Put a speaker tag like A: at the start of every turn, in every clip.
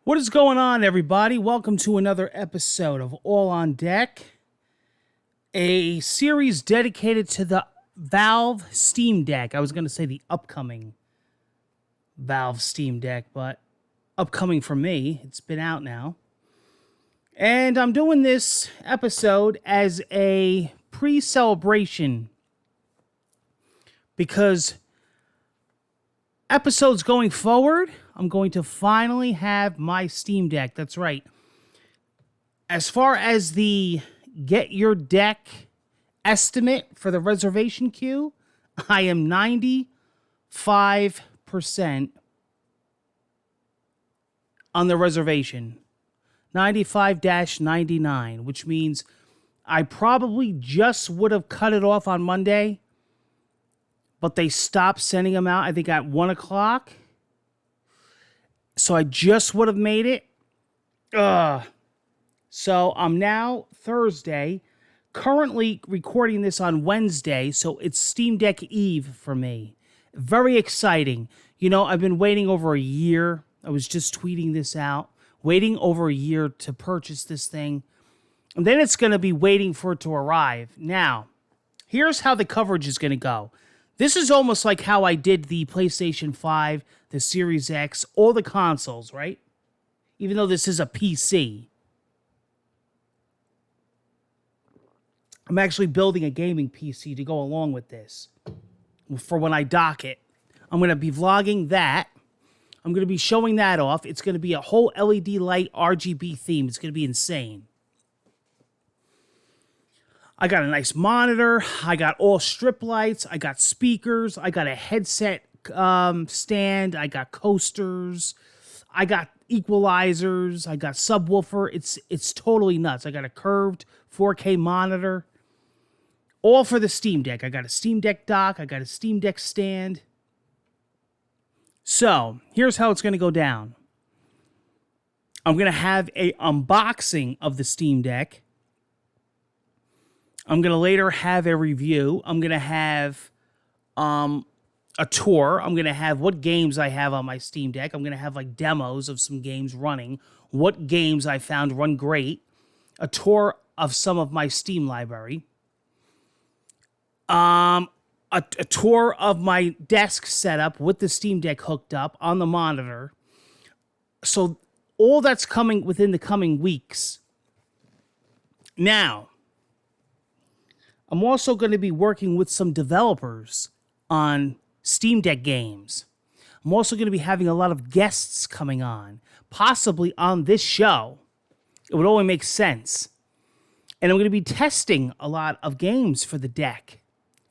A: What is going on, everybody? Welcome to another episode of All on Deck, a series dedicated to the Valve Steam Deck. I was going to say the upcoming Valve Steam Deck, but upcoming for me. It's been out now. And I'm doing this episode as a pre-celebration because episodes going forward, I'm going to finally have my Steam Deck. That's right. As far as the get your deck estimate for the reservation queue, I am 95% on the reservation. 95-99, which means I probably just would have cut it off on Monday, but they stopped sending them out, I think, at 1 o'clock. So I just would have made it. So I'm now Thursday, currently recording this on Wednesday, so it's Steam Deck Eve for me. Very exciting. You know, I've been waiting over a year. I was just tweeting this out. Waiting over a year to purchase this thing. And then it's going to be waiting for it to arrive. Now, here's how the coverage is going to go. This is almost like how I did the PlayStation 5, the Series X, all the consoles, right? Even though this is a PC. I'm actually building a gaming PC to go along with this for when I dock it. I'm going to be vlogging that. I'm going to be showing that off. It's going to be a whole LED light RGB theme. It's going to be insane. I got a nice monitor. I got all strip lights. I got speakers. I got a headset stand. I got coasters. I got equalizers. I got subwoofer. It's totally nuts. I got a curved 4K monitor. All for the Steam Deck. I got a Steam Deck dock. I got a Steam Deck stand. So, here's how it's going to go down. I'm going to have a unboxing of the Steam Deck. I'm going to later have a review. I'm going to have a tour. I'm going to have what games I have on my Steam Deck. I'm going to have like demos of some games running. What games I found run great. A tour of some of my Steam library. A tour of my desk setup with the Steam Deck hooked up on the monitor. So all that's coming within the coming weeks. Now, I'm also going to be working with some developers on Steam Deck games. I'm also going to be having a lot of guests coming on, possibly on this show. It would only make sense. And I'm going to be testing a lot of games for the deck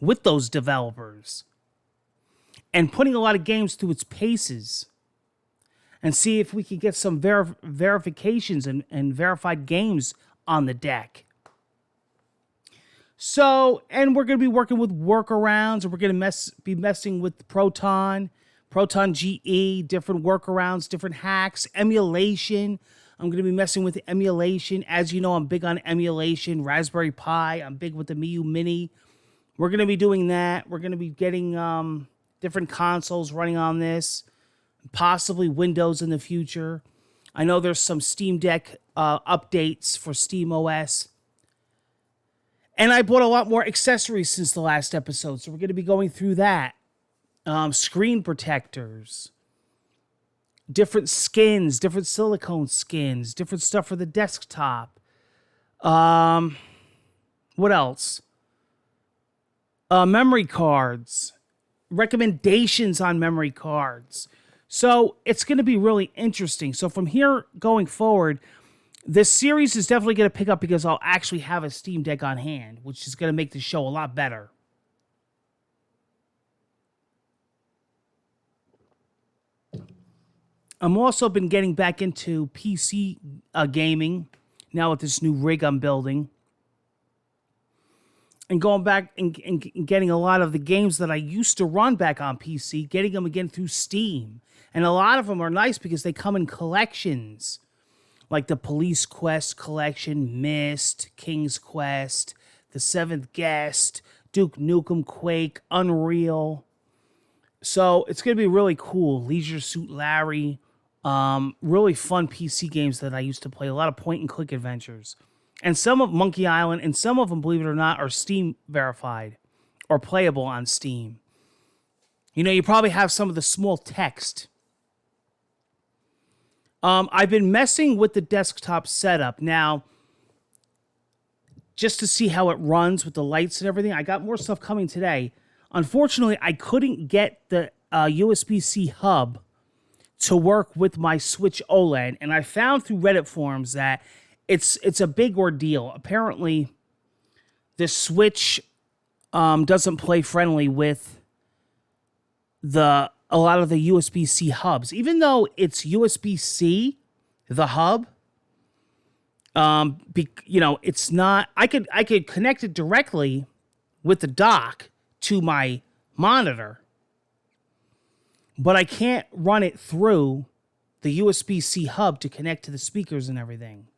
A: with those developers and putting a lot of games through its paces and see if we can get some verifications and verified games on the deck. So, and we're going to be working with workarounds, and we're going to be messing with Proton GE, different workarounds, different hacks, emulation. I'm going to be messing with emulation. As you know, I'm big on emulation, Raspberry Pi. I'm big with the Miu Mini. We're going to be doing that. We're going to be getting different consoles running on this, possibly Windows in the future. I know there's some Steam Deck updates for SteamOS. And I bought a lot more accessories since the last episode, so we're going to be going through that. Screen protectors, different skins, different silicone skins, different stuff for the desktop. What else? Memory cards, recommendations on memory cards. So it's going to be really interesting. So from here going forward, this series is definitely going to pick up because I'll actually have a Steam Deck on hand, which is going to make the show a lot better. I'm also been getting back into PC gaming now with this new rig I'm building. And going back and getting a lot of the games that I used to run back on PC, getting them again through Steam. And a lot of them are nice because they come in collections. Like the Police Quest collection, Myst, King's Quest, The Seventh Guest, Duke Nukem, Quake, Unreal. So it's going to be really cool. Leisure Suit Larry, Really fun PC games that I used to play. A lot of point and click adventures. And some of Monkey Island, and some of them, believe it or not, are Steam verified or playable on Steam. You probably have some of the small text. I've been messing with the desktop setup. Now, just to see how it runs with the lights and everything. I got more stuff coming today. Unfortunately, I couldn't get the USB-C hub to work with my Switch OLED, and I found through Reddit forums that it's a big ordeal. Apparently, the Switch doesn't play friendly with a lot of the USB-C hubs, even though it's USB-C, the hub. It's not. I could connect it directly with the dock to my monitor, but I can't run it through the USB-C hub to connect to the speakers and everything.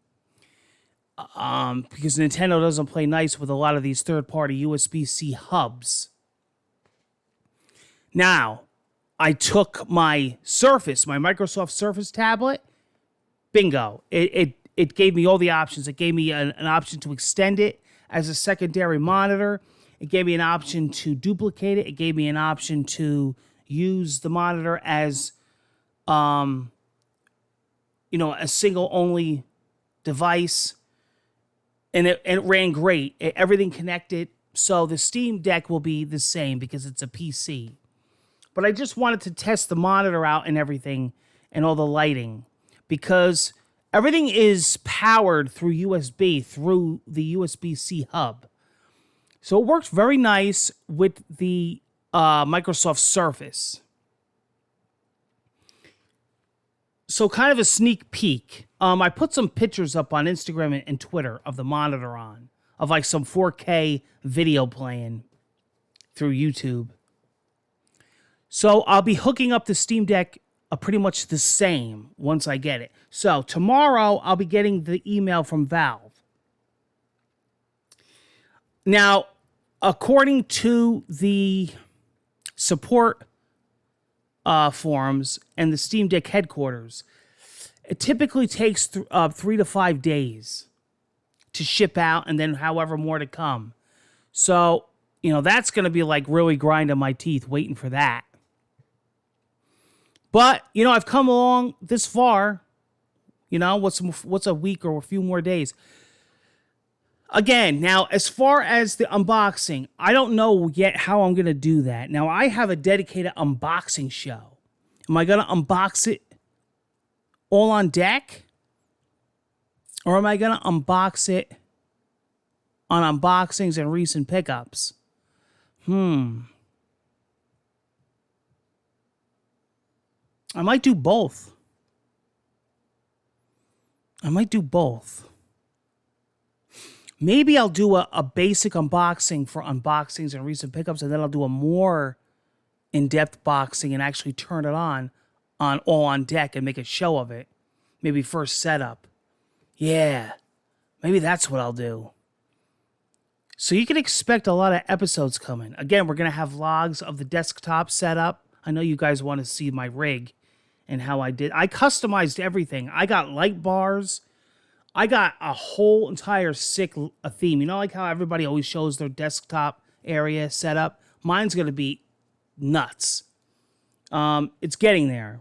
A: Because Nintendo doesn't play nice with a lot of these third-party USB-C hubs. Now, I took my Surface, my Microsoft Surface tablet. Bingo! It gave me all the options. It gave me an option to extend it as a secondary monitor. It gave me an option to duplicate it. It gave me an option to use the monitor as, a single-only device. And it ran great. Everything connected. So the Steam Deck will be the same because it's a PC. But I just wanted to test the monitor out and everything and all the lighting because everything is powered through USB, through the USB-C hub. So it works very nice with the Microsoft Surface. So kind of a sneak peek. I put some pictures up on Instagram and Twitter of the monitor on, of like some 4K video playing through YouTube. So I'll be hooking up the Steam Deck pretty much the same once I get it. So tomorrow I'll be getting the email from Valve. Now, according to the support forums and the Steam Deck headquarters, it typically takes 3 to 5 days to ship out and then however more to come. So, that's going to be like really grinding my teeth waiting for that. But, I've come along this far. What's a week or a few more days? Again, now, as far as the unboxing, I don't know yet how I'm going to do that. Now, I have a dedicated unboxing show. Am I going to unbox it all on deck? Or am I going to unbox it on unboxings and recent pickups? I might do both. Maybe I'll do a basic unboxing for unboxings and recent pickups, and then I'll do a more in-depth boxing and actually turn it on all on deck and make a show of it. Maybe first setup. Yeah, maybe that's what I'll do. So you can expect a lot of episodes coming. Again, we're going to have vlogs of the desktop setup. I know you guys want to see my rig and how I did. I customized everything. I got light bars. I got a whole entire sick theme. Like how everybody always shows their desktop area set up? Mine's going to be nuts. It's getting there.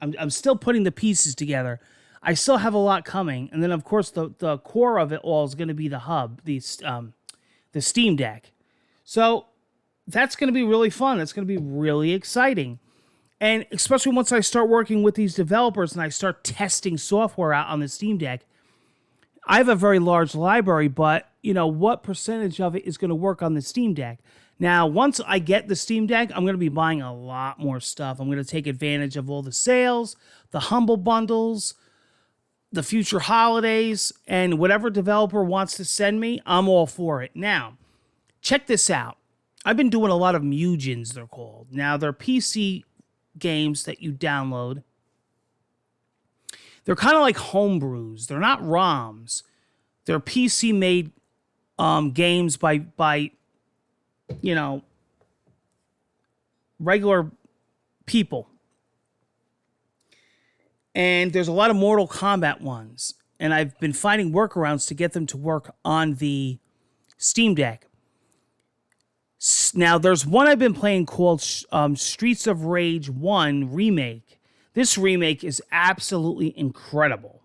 A: I'm still putting the pieces together. I still have a lot coming. And then, of course, the core of it all is going to be the hub, the Steam Deck. So that's going to be really fun. That's going to be really exciting. And especially once I start working with these developers and I start testing software out on the Steam Deck, I have a very large library, but, what percentage of it is going to work on the Steam Deck? Now, once I get the Steam Deck, I'm going to be buying a lot more stuff. I'm going to take advantage of all the sales, the Humble Bundles, the future holidays, and whatever developer wants to send me, I'm all for it. Now, check this out. I've been doing a lot of Mugens, they're called. Now, they're PC games that you download. They're kind of like homebrews. They're not ROMs. They're PC-made games by regular people. And there's a lot of Mortal Kombat ones. And I've been finding workarounds to get them to work on the Steam Deck. Now, there's one I've been playing called Streets of Rage 1 Remake. This remake is absolutely incredible.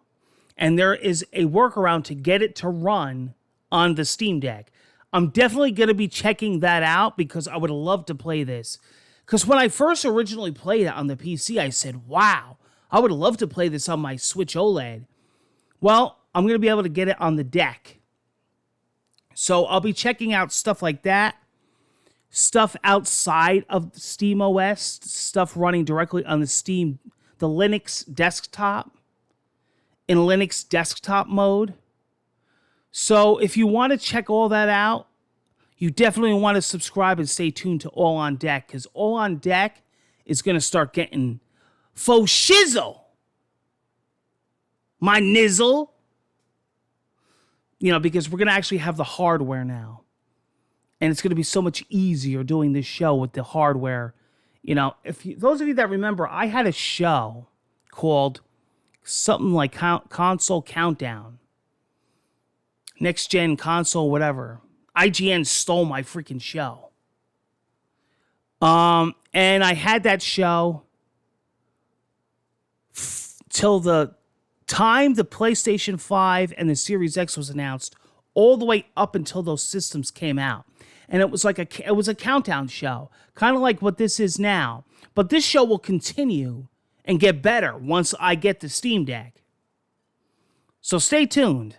A: And there is a workaround to get it to run on the Steam Deck. I'm definitely going to be checking that out because I would love to play this. Because when I first originally played it on the PC, I said, wow, I would love to play this on my Switch OLED. Well, I'm going to be able to get it on the deck. So I'll be checking out stuff like that. Stuff outside of SteamOS. Stuff running directly on the Linux desktop. In Linux desktop mode. So if you want to check all that out, you definitely want to subscribe and stay tuned to All On Deck, because All On Deck is going to start getting faux shizzle. My nizzle. You know, because we're going to actually have the hardware now. And it's going to be so much easier doing this show with the hardware. You know, those of you that remember, I had a show called something like Console Countdown. Next Gen Console, whatever. IGN stole my freaking show. And I had that show till the time the PlayStation 5 and the Series X was announced, all the way up until those systems came out. And it was like a countdown show, kind of like what this is now. But this show will continue and get better once I get the Steam Deck. So stay tuned.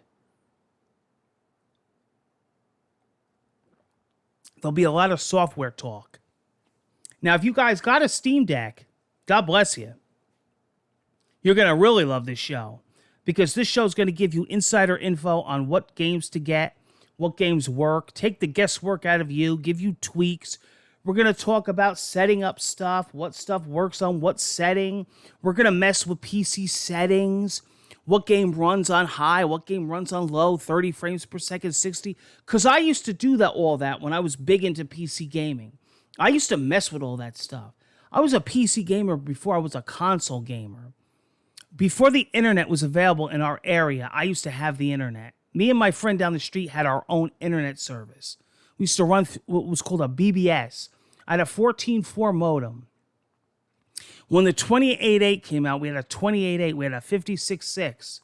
A: There'll be a lot of software talk. Now, if you guys got a Steam Deck, God bless you. You're going to really love this show, because this show is going to give you insider info on what games to get, what games work, take the guesswork out of you, give you tweaks. We're going to talk about setting up stuff, what stuff works on what setting. We're going to mess with PC settings, what game runs on high, what game runs on low, 30 frames per second, 60. Because I used to do all that when I was big into PC gaming. I used to mess with all that stuff. I was a PC gamer before I was a console gamer. Before the internet was available in our area, I used to have the internet. Me and my friend down the street had our own internet service. We used to run what was called a BBS. I had a 14.4 modem. When the 28.8 came out, we had a 28.8. We had a 56.6.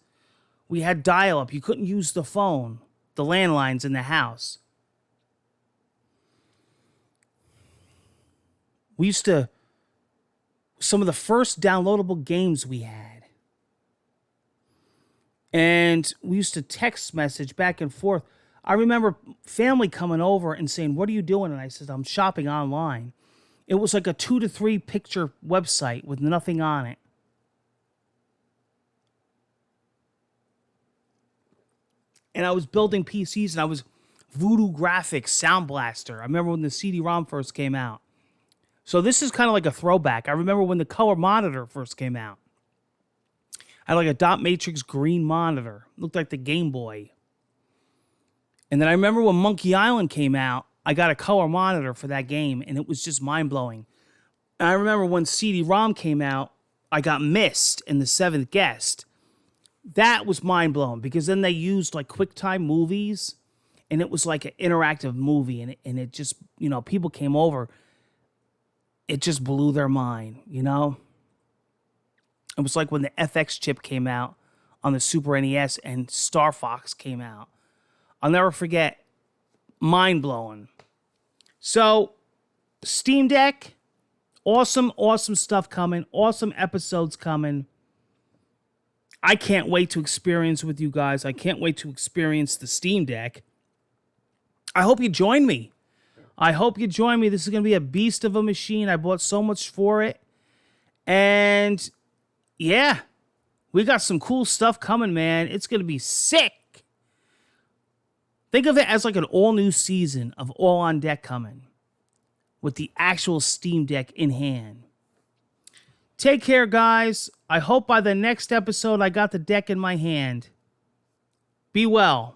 A: We had dial-up. You couldn't use the phone, the landlines in the house. We used to... Some of the first downloadable games we had. And we used to text message back and forth. I remember family coming over and saying, "What are you doing?" And I said, "I'm shopping online." It was like a 2 to 3 picture website with nothing on it. And I was building PCs, and I was Voodoo Graphics Sound Blaster. I remember when the CD-ROM first came out. So this is kind of like a throwback. I remember when the color monitor first came out. I had like a dot matrix green monitor. Looked like the Game Boy. And then I remember when Monkey Island came out, I got a color monitor for that game, and it was just mind-blowing. And I remember when CD-ROM came out, I got Myst and The Seventh Guest. That was mind-blowing, because then they used like QuickTime movies, and it was like an interactive movie, and it just, you know, people came over. It just blew their mind, you know? It was like when the FX chip came out on the Super NES and Star Fox came out. I'll never forget. Mind-blowing. So, Steam Deck, awesome, awesome stuff coming. Awesome episodes coming. I can't wait to experience with you guys. I can't wait to experience the Steam Deck. I hope you join me. This is going to be a beast of a machine. I bought so much for it. And... yeah, we got some cool stuff coming, man. It's going to be sick. Think of it as like an all-new season of All On Deck coming with the actual Steam Deck in hand. Take care, guys. I hope by the next episode I got the deck in my hand. Be well.